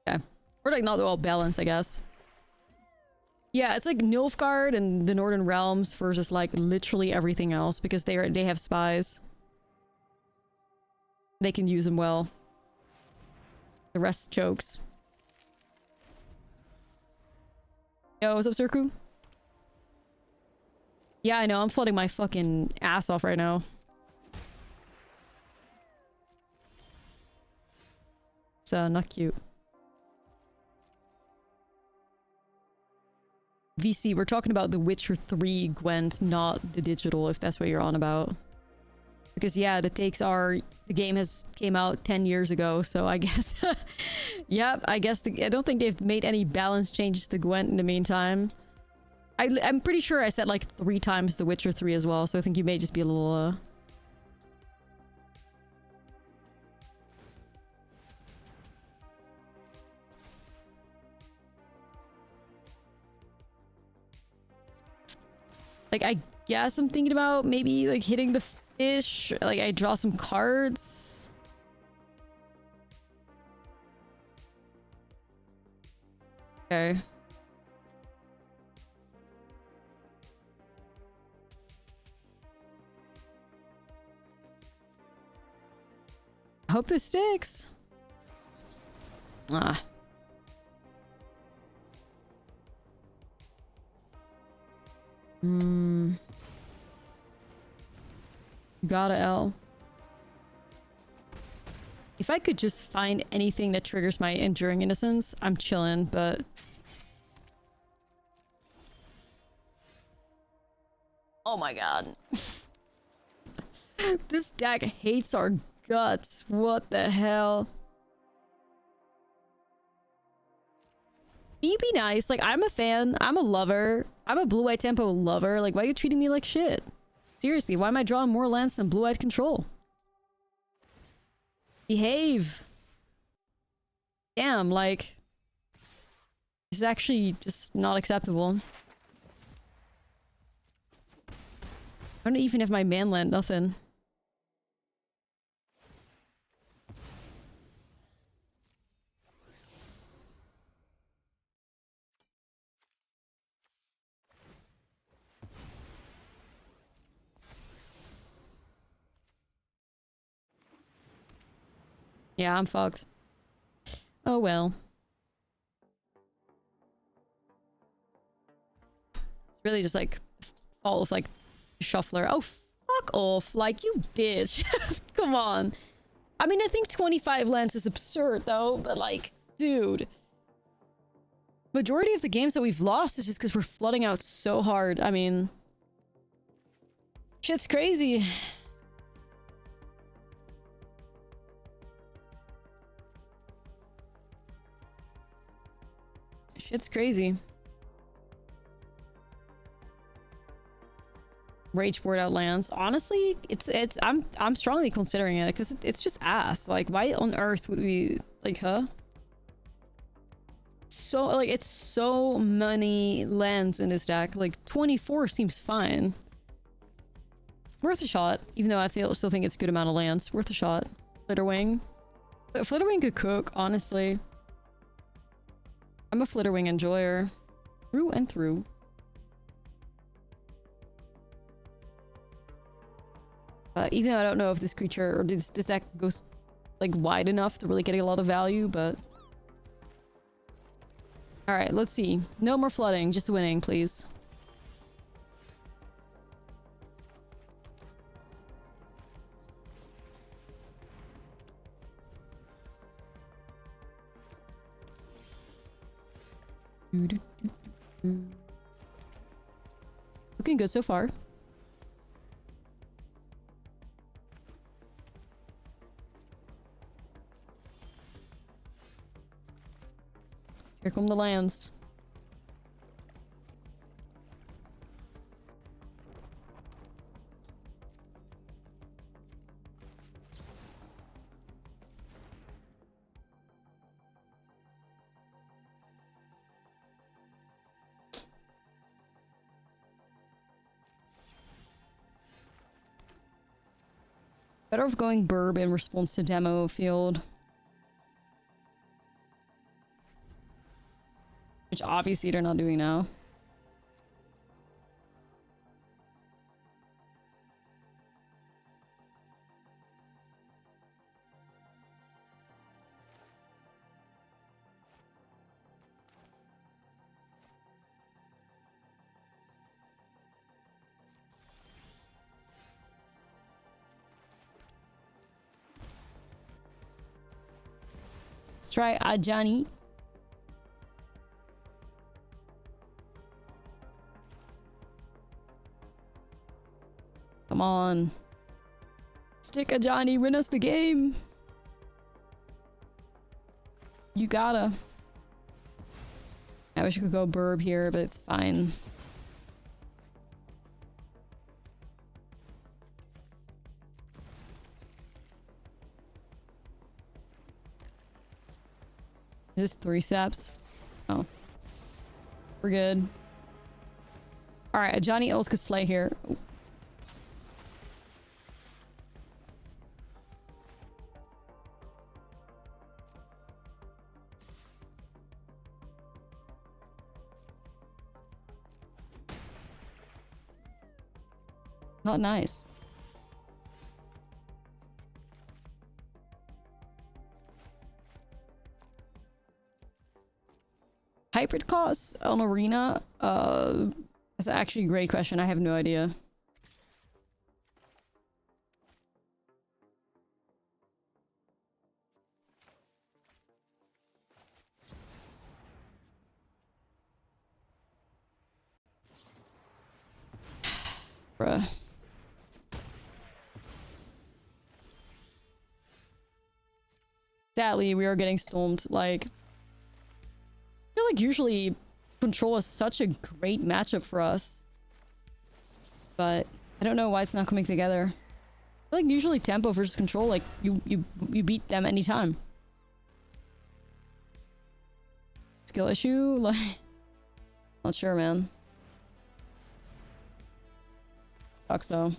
Yeah, we're like not well balanced, I guess. Yeah, it's like Nilfgaard and the Northern Realms versus like literally everything else, because they have spies. They can use them well. The rest jokes. Yo, what's up, Surku? Yeah, I know, I'm flooding my fucking ass off right now. It's not cute. VC, we're talking about the Witcher 3 Gwent, not the digital, if that's what you're on about. Because yeah, the takes are, the game came out 10 years ago, so I guess... Yep, I guess I don't think they've made any balance changes to Gwent in the meantime. I'm pretty sure I said like 3 times The Witcher 3 as well, so I think you may just be a little... Like, I guess I'm thinking about maybe like hitting the fish, like I draw some cards. Okay. I hope this sticks. Ah. Gotta L. If I could just find anything that triggers my Enduring Innocence, I'm chilling, but... Oh my god. This deck hates our guts. What the hell? Can you be nice? Like, I'm a fan. I'm a lover. I'm a blue-white tempo lover. Like, why are you treating me like shit? Seriously, why am I drawing more lands than blue-white control? Behave. damn, like... This is actually just not acceptable. I don't even have my manland, nothing. Yeah, I'm fucked. Oh well. It's really just like all of like shuffler. Oh fuck off, like you bitch. Come on. I mean, I think 25 lands is absurd though, but like, dude. Majority of the games that we've lost is just because we're flooding out so hard. I mean, shit's crazy. Shit's crazy. Rage board out lands. Honestly, I'm strongly considering it because it's just ass. Like, why on earth would we like, huh? So like, it's so many lands in this deck. Like 24 seems fine. Worth a shot, even though I still think it's a good amount of lands. Worth a shot. Flitterwing. But Flitterwing could cook, honestly. I'm a Flitterwing enjoyer. Through and through. Even though I don't know if this creature or this deck goes like wide enough to really get a lot of value, but... Alright, let's see. No more flooding, just winning, please. Looking good so far. Here come the lands. Better off going burb in response to demo field. Which obviously they're not doing now. Let's try Ajani. Come on. Stick Ajani, win us the game. You gotta. I wish I could go burb here, but it's fine. Is this 3 steps? Oh. We're good. Alright, a Johnny ult could slay here. Ooh. Not nice. Hybrid costs on Arena? That's actually a great question. I have no idea. Bruh. Sadly, we are getting stormed. Like, I feel like usually control is such a great matchup for us, but I don't know why it's not coming together. I feel like usually tempo versus control, like you beat them anytime. skill issue? Like, not sure, man. Sucks though.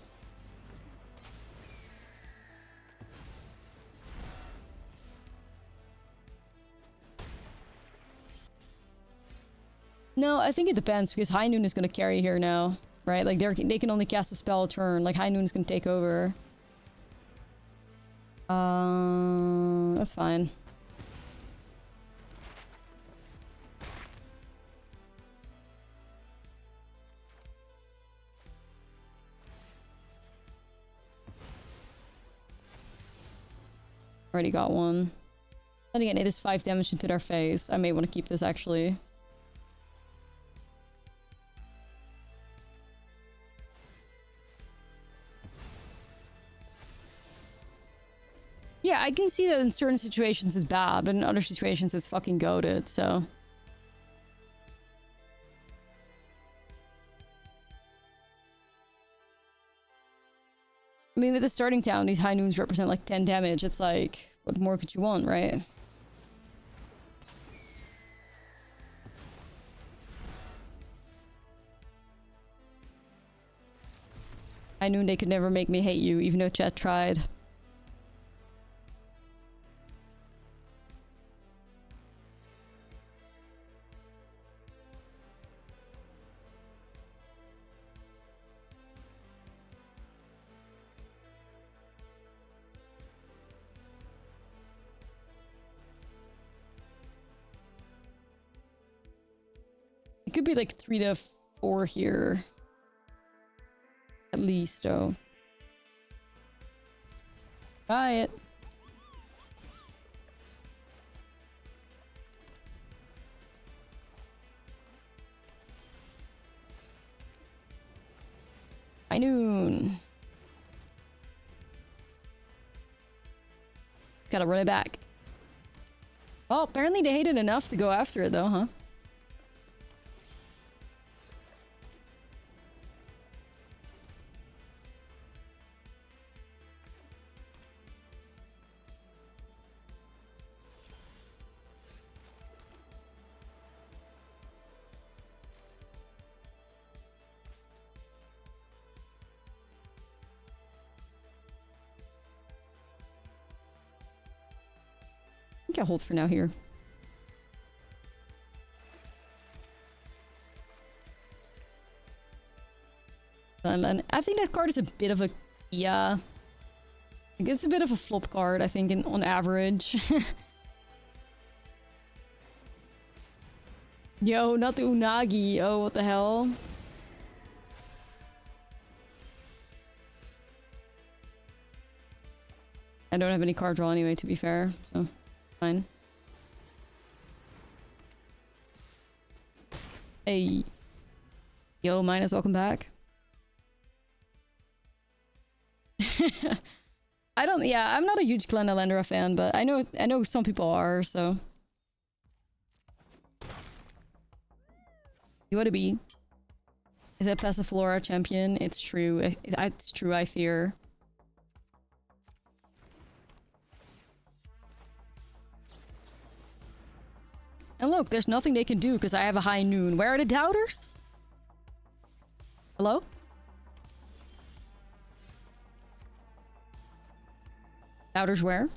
No, I think it depends because High Noon is going to carry here now, right? Like they can only cast a spell a turn. Like High Noon is going to take over. That's fine. Already got one. Then again, it is 5 damage into their face. I may want to keep this actually. Yeah, I can see that in certain situations it's bad, but in other situations it's fucking goated, so... I mean, with the starting town, these High Noons represent like 10 damage. It's like, what more could you want, right? I knew they could never make me hate you, even though chat tried. It could be like 3 to 4 here. At least, though. Try it. High Noon. Gotta run it back. Well, apparently they hate it enough to go after it, though, huh? I think I'll hold for now here. And I think that card is a bit of a... Yeah. It's a bit of a flop card, I think, on average. Yo, not the Unagi. Oh, what the hell? I don't have any card draw anyway, to be fair, so fine. Hey. Yo, Minus, welcome back. Yeah, I'm not a huge Glen Elendra fan, but I know some people are, so. You want to be? Is it Passiflora champion? It's true. It's true, I fear. And look, there's nothing they can do because I have a High Noon. Where are the doubters? Hello? Doubters where?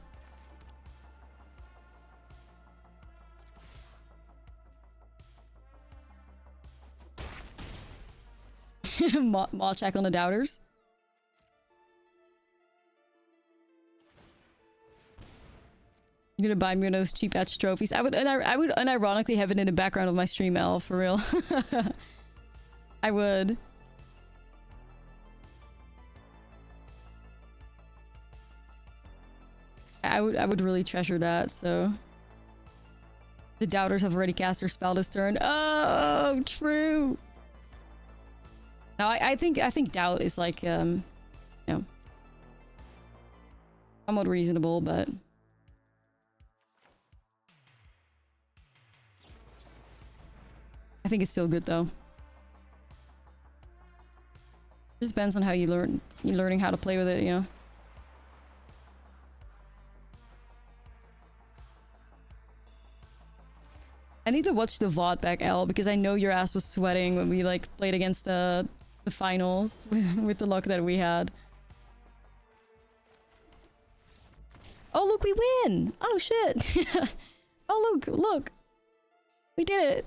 Maw check on the doubters. You're gonna buy me one of those cheap etch trophies. I would unironically have it in the background of my stream, L, for real. I would. I would really treasure that, so. The doubters have already cast their spell this turn. Oh, true. No, I think doubt is like, you know, somewhat reasonable, but. I think it's still good though. Just depends on how you're learning how to play with it, you know. I need to watch the VOD back, L, because I know your ass was sweating when we like played against the finals with the luck that we had. Oh look, we win! Oh shit! Oh look! We did it!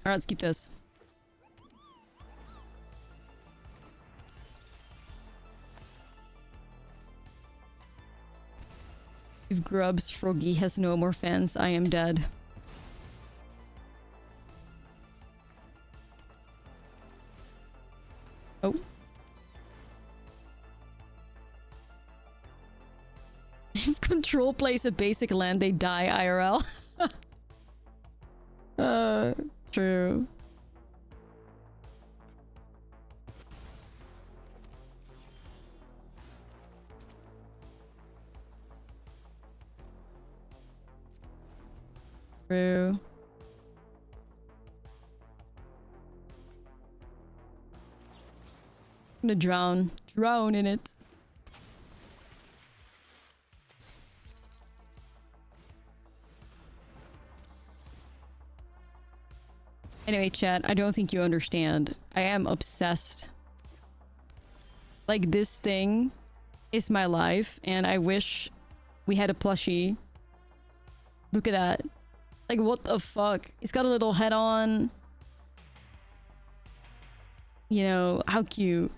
Alright, let's keep this. If Grubs Froggy has no more fans, I am dead. Oh. If Control plays a basic land, they die IRL. True. True. I'm gonna drown in it. Anyway, chat, I don't think you understand. I am obsessed. Like, this thing is my life, and I wish we had a plushie. Look at that. Like, what the fuck? It's got a little head on. You know, how cute.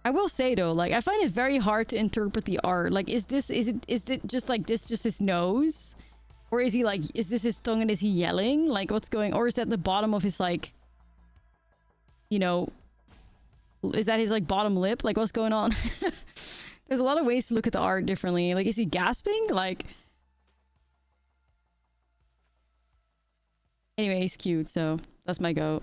I will say though, like, I find it very hard to interpret the art. Like, is it just like this, just his nose? Or is he like, is this his tongue and is he yelling? Like, what's going, or is that the bottom of his, like, you know, is that his, like, bottom lip? Like, what's going on? There's a lot of ways to look at the art differently. Like, is he gasping? Like... Anyway, he's cute, so that's my goat.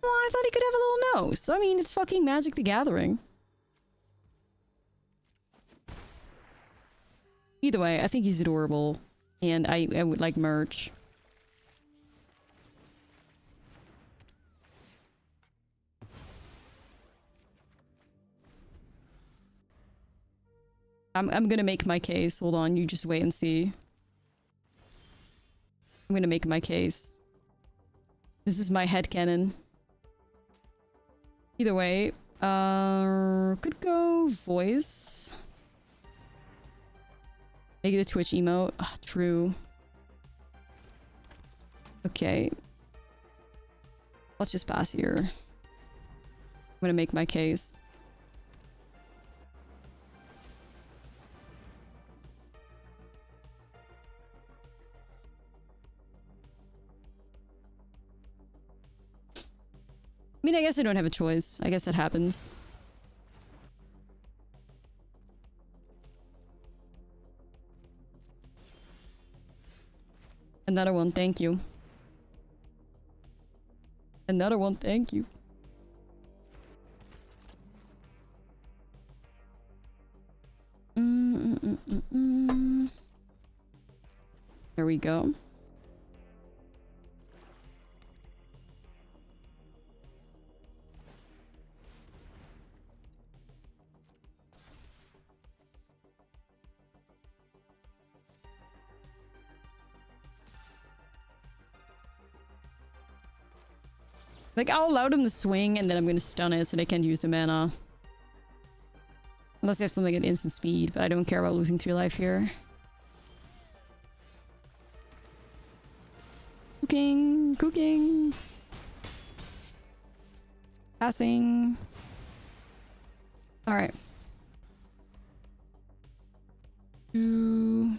Well, I thought he could have a little nose. I mean, it's fucking Magic the Gathering. Either way, I think he's adorable. And I would like merch. I'm gonna make my case. Hold on, you just wait and see. I'm gonna make my case. This is my headcanon. Either way, could go voice. Make it a Twitch emote. Oh, true. Okay. Let's just pass here. I'm gonna make my case. I mean, I guess I don't have a choice. I guess that happens. Another one, thank you. Another one, thank you. There we go. Like, I'll allow them to swing, and then I'm gonna stun it so they can't use the mana. Unless they have something at instant speed, but I don't care about losing 3 life here. Cooking! Cooking! Passing. Alright. 2...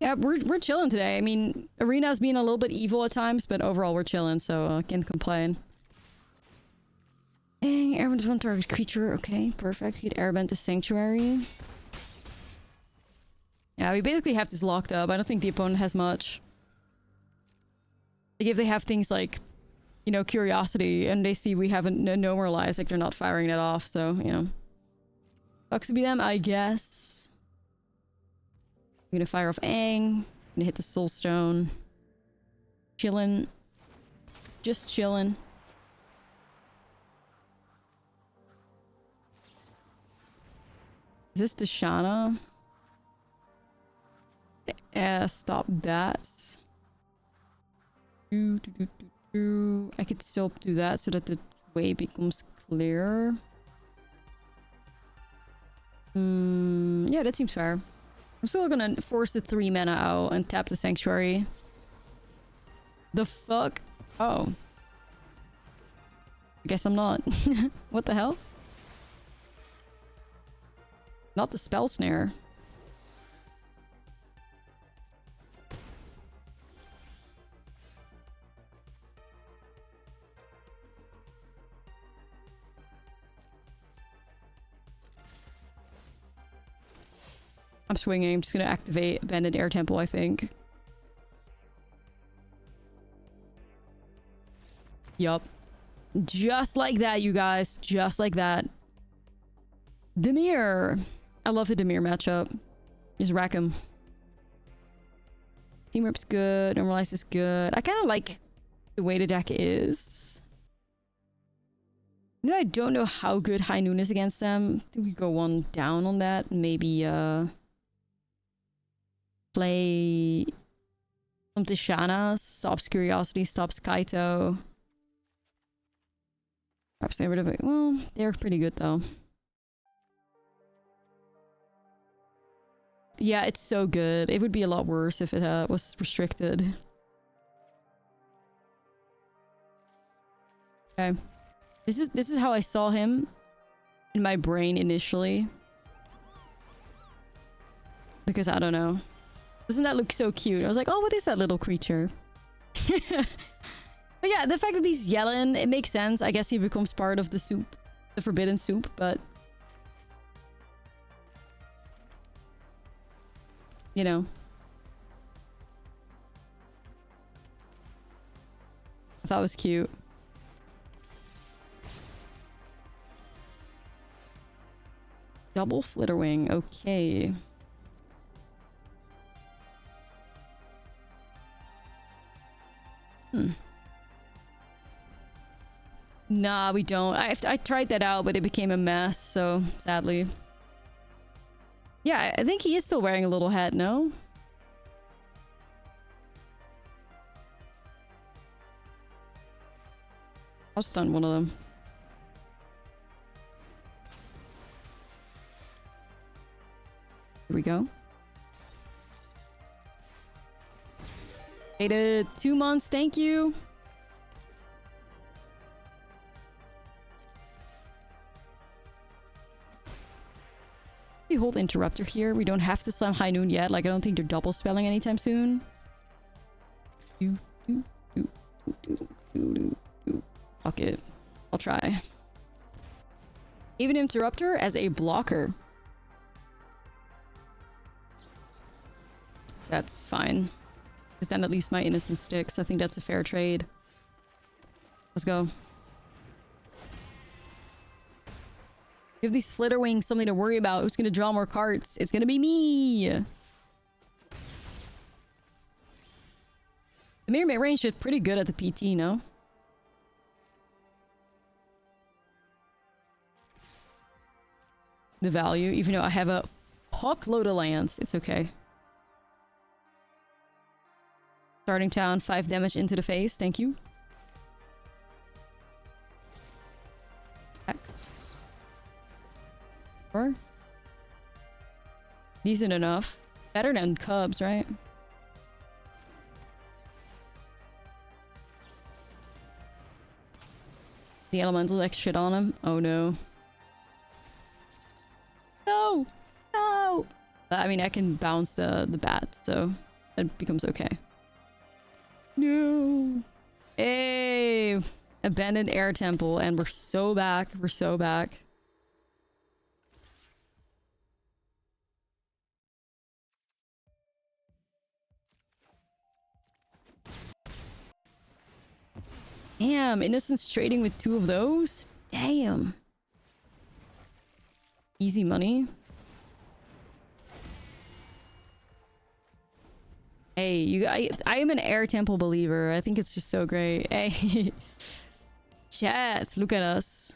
Yeah, we're chilling today. I mean, Arena's being a little bit evil at times, but overall we're chilling, so I can't complain. Dang, airbend is one target creature. Okay, perfect. You could airbend to Sanctuary. Yeah, we basically have this locked up. I don't think the opponent has much. Like, if they have things like, you know, Curiosity, and they see we haven't no Moralize, like, they're not firing that off, so, you know. Sucks to be them, I guess. I'm gonna fire off Aang. I'm gonna hit the Soulstone. Chillin'. Just chillin'. Is this the Shana? Stop that. I could still do that so that the way becomes clear. Yeah, that seems fair. I'm still gonna force the 3 mana out and tap the Sanctuary. The fuck? Oh. I guess I'm not. What the hell? Not the Spell Snare. I'm swinging. I'm just gonna activate Abandoned Air Temple, I think. Yup. Just like that, you guys. Just like that. Dimir. I love the Dimir matchup. Just rack him. Team Rip's good. Normalize is good. I kind of like the way the deck is. I don't know how good High Noon is against them. I think we go one down on that. Maybe, play some Tishana, stops Curiosity, stops Kaito. Perhaps get rid of it. Well, they're pretty good though. Yeah, it's so good. It would be a lot worse if it was restricted. Okay. This is how I saw him in my brain initially. Because I don't know. Doesn't that look so cute? I was like, oh, what is that little creature? But yeah, the fact that he's yelling, it makes sense. I guess he becomes part of the soup. The forbidden soup, but... You know. I thought it was cute. Double Flitterwing, okay. Nah, we don't. I tried that out, but it became a mess, so sadly. Yeah, I think he is still wearing a little hat, no? I'll stun one of them. Here we go. Waited 2 months, thank you. We hold Interrupter here. We don't have to slam High Noon yet. Like, I don't think they're double spelling anytime soon. Fuck it. I'll try. Even Interrupter as a blocker. That's fine. Because then at least my Innocence sticks. I think that's a fair trade. Let's go. Give these Flitterwings something to worry about. Who's gonna draw more cards? It's gonna be me! The mirror mid range is pretty good at the PT, no? The value, even though I have a fuckload of lands. It's okay. Starting town, 5 damage into the face. Thank you. X. 4. Decent enough. Better than Cubs, right? The elemental like shit on him. Oh no. No! No! I mean, I can bounce the bat, so it becomes okay. No! Hey! Abandoned Air Temple, and we're so back. We're so back. Damn, Innocence trading with 2 of those? Damn. Easy money. Hey, I am an air temple believer. I think it's just so great. Hey. Chat, look at us.